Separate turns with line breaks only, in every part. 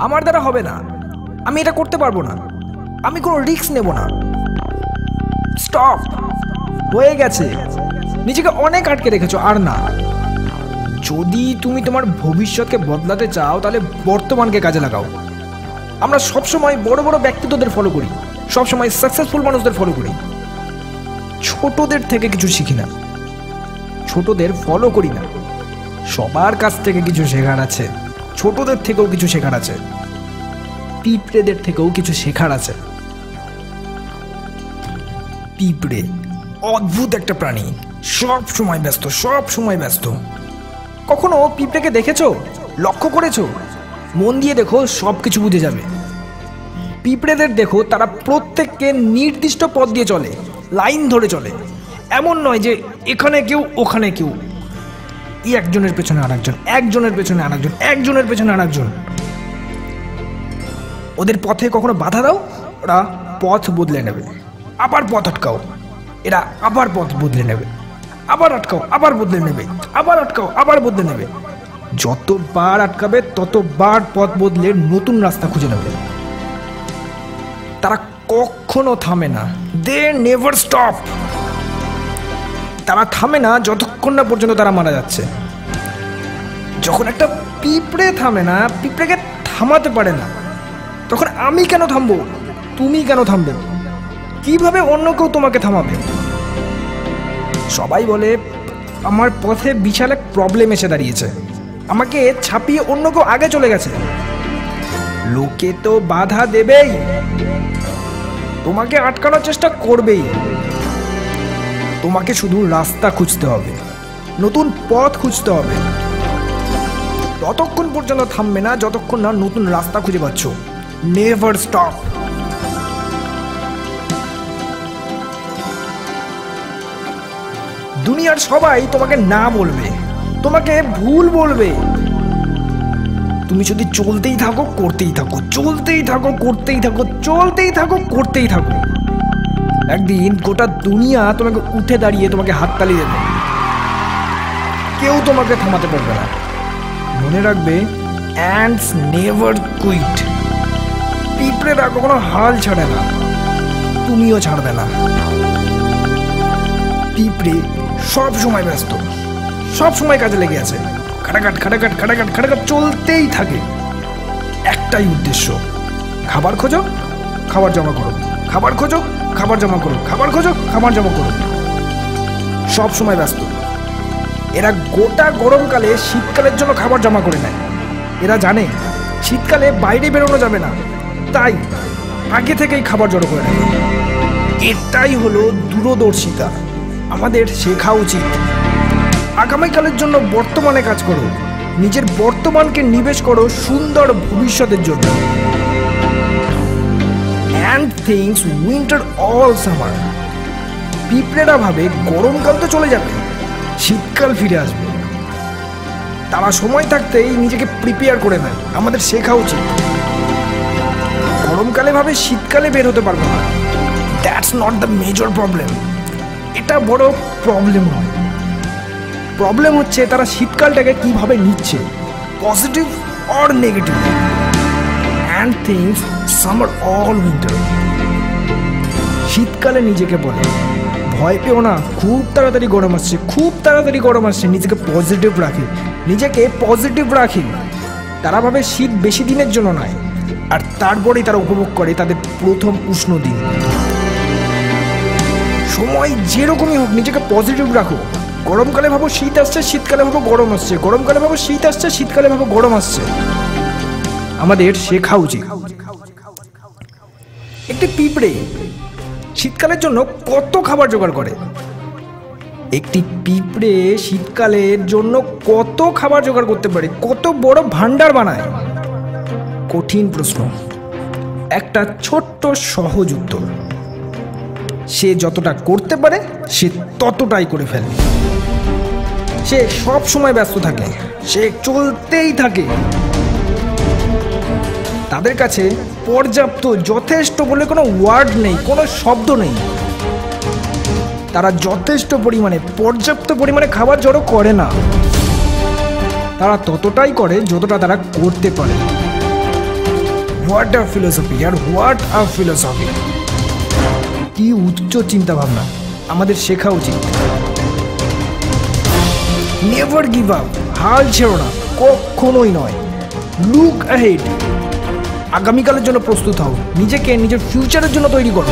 আমার দ্বারা হবে না, আমি এটা করতে পারবো না, আমি কোনো রিস্ক নেব না। স্টপ, হয়ে গেছে, নিজেকে অনেক আটকে রেখেছো, আর না। যদি তুমি তোমার ভবিষ্যৎকে বদলাতে চাও তাহলে বর্তমানকে কাজে লাগাও। আমরা সবসময় বড় বড় ব্যক্তিত্বদের ফলো করি, সবসময় সাকসেসফুল মানুষদের ফলো করি, ছোটদের থেকে কিছু শিখি না, ছোটদের ফলো করি না। সবার কাছ থেকে কিছু শেখার আছে, ছোটদের থেকেও কিছু শেখার আছে, পিঁপড়েদের থেকেও কিছু শেখার আছে। পিঁপড়ে অদ্ভুত একটা প্রাণী, সব সময় ব্যস্ত, সব সময় ব্যস্ত। কখনো পিঁপড়েকে দেখেছো, লক্ষ্য করেছো? মন দিয়ে দেখো, সব কিছু বুঝে যাবে। পিঁপড়েদের দেখো, তারা প্রত্যেককে নির্দিষ্ট পথ দিয়ে চলে, লাইন ধরে চলে। এমন নয় যে এখানে কেউ ওখানে কেউ, একজনের পেছনে আরেকজন, একজনের পেছনে আরেকজন, একজনের পেছনে আরেকজন। ওদের পথে কখনো বাধা দাও, ওরা পথ বদলে নেবে। আবার পথ আটকাও, এরা আবার পথ বদলে নেবে। আবার আটকাও, আবার বদলে নেবে। আবার আটকাও, আবার বদলে নেবে। যতবার আটকাবে ততবার পথ বদলে নতুন রাস্তা খুঁজে নেবে। তারা কখনো থামে না, দে নেভার স্টপ। তারা থামে না যতক্ষণ না পর্যন্ত তারা মারা যাচ্ছে। যখন একটা পিঁপড়ে থামে না, পিঁপড়েকে থামাতে পারে না, তখন আমি কেন থামবো, তুমি কেন থামবে? কিভাবে অন্য কেউ তোমাকে থামাবে? সবাই বলে আমার পথে বিশাল এক প্রবলেম এসে দাঁড়িয়েছে, আমাকে ছাপিয়ে অন্য কেউ আগে চলে গেছে। লোকে তো বাধা দেবেই, তোমাকে আটকানোর চেষ্টা করবেই। তোমাকে শুধু রাস্তা খুঁজতে হবে, নতুন পথ খুঁজতে হবে। ততক্ষণ পর্যন্ত থামবে না যতক্ষণ না নতুন রাস্তা খুঁজে পাচ্ছ। Never stop. দুনিয়ার সবাই তোমাকে না বলবে, তোমাকে ভুল বলবে। তুমি যদি চলতেই থাকো, করতেই থাকো, চলতেই থাকো, করতেই থাকো, চলতেই থাকো, করতেই থাকো, একদিন গোটা দুনিয়া তোমাকে উঠে দাঁড়িয়ে তোমাকে হাততালি দেবে। কেউ তোমাকে থামাতে পারবে না। মনে রাখবে, অ্যান্টস নেভার কুইট। পিঁপড়েরা কখনো হাল ছাড়ে না, তুমিও ছাড়বে না। পিঁপড়ে সব সময় ব্যস্ত, সব সময় কাজে লেগে আছে। খাটাখাট খাটাখাট খাটাখাট খাটাখাট চলতেই থাকে। একটাই উদ্দেশ্য, খাবার খোঁজো, খাবার জমা করো, খাবার খোঁজো, খাবার জমা করো, খাবার খোঁজো, খাবার জমা করো। সব সময় ব্যস্ত। এরা গোটা গরমকালে শীতকালের জন্য খাবার জমা করে নেয়। এরা জানে শীতকালে বাইরে বেরোনো যাবে না, তাই আগে থেকেই খাবার জড়ো করে নেয়। এটাই হলো দূরদর্শিতা, আমাদের শেখা উচিত। আগামীকালের জন্য বর্তমানে কাজ করো, নিজের বর্তমানকে নিবেশ করো সুন্দর ভবিষ্যতের জন্য। And things winter all summer. পিঁপড়েরা ভাবে গরমকাল তো চলে যাবে, শীতকাল ফিরে আসবে। তারা সময় থাকতেই নিজেকে প্রিপেয়ার করে নেয়। আমাদের শেখা উচিত। গরমকালে ভাবে শীতকালে বের হতে পারবো না, that's not the major problem. এটা বড় প্রবলেম নয়। প্রবলেম হচ্ছে তারা শীতকালটাকে কিভাবে নিচ্ছে, positive or negative. And things summer all winter. শীতকালে নিজেকে বলে ভয় পেও না, খুব তাড়াতাড়ি গরম আসছে, খুব তাড়াতাড়ি গরম আসছে। নিজেকে পজিটিভ রাখে, নিজেকে পজিটিভ রাখে। তারা ভাবে শীত বেশি দিনের জন্য নয়, আর তারপরেই তারা উপভোগ করে তাদের প্রথম উষ্ণ দিন। সময় যেরকমই হোক, নিজেকে পজিটিভ রাখো। গরমকালে ভাবো শীত আসছে, শীতকালে ভাবো গরম আসছে, গরমকালে ভাবো শীত আসছে, শীতকালে ভাবো গরম আসছে। আমাদের শেখা উচিত। একটি পিঁপড়ে শীতকালের জন্য কত খাবার জোগাড় করে? একটি পিঁপড়ে শীতকালের জন্য কত খাবার জোগাড় করতে পারে, কত বড় ভান্ডার বানায়? কঠিন প্রশ্ন, একটা ছোট্ট সহজ উত্তর। সে যতটা করতে পারে সে ততটাই করে ফেলে। সে সব সময় ব্যস্ত থাকে, সে চলতেই থাকে। তাদের কাছে পর্যাপ্ত, যথেষ্ট বলে কোনো ওয়ার্ড নেই, কোনো শব্দ নেই। তারা যথেষ্ট পরিমাণে, পর্যাপ্ত পরিমাণে খাবার জড়ো করে না। তারা ততটাই করে যতটা তারা করতে পারে। হোয়াট আ ফিলোসফি আর হোয়াট আ ফিলোসফি! কি উচ্চ চিন্তা ভাবনা! আমাদের শেখা উচিত। নেভার গিভ আপ, হাল ছেড়ো না, কখনোই নয়। লুক অ্যাহেড, আগামীকালের জন্য প্রস্তুত হও, নিজেকে নিজের ফিউচারের জন্য তৈরি করো।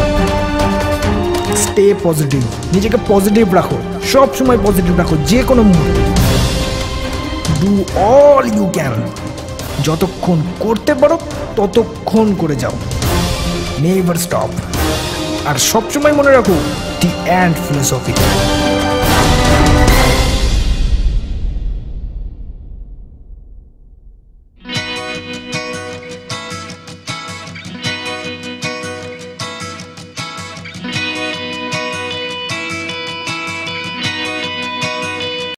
স্টে পজিটিভ, নিজেকে পজিটিভ রাখো, সব সময় পজিটিভ রাখো, যে কোনো মুহূর্তে। ডু অল ইউ ক্যান, যতক্ষণ করতে পারো ততক্ষণ করে যাও। Never stop. আর সবসময় মনে রাখো, দি এন্ড ফিলোসফি।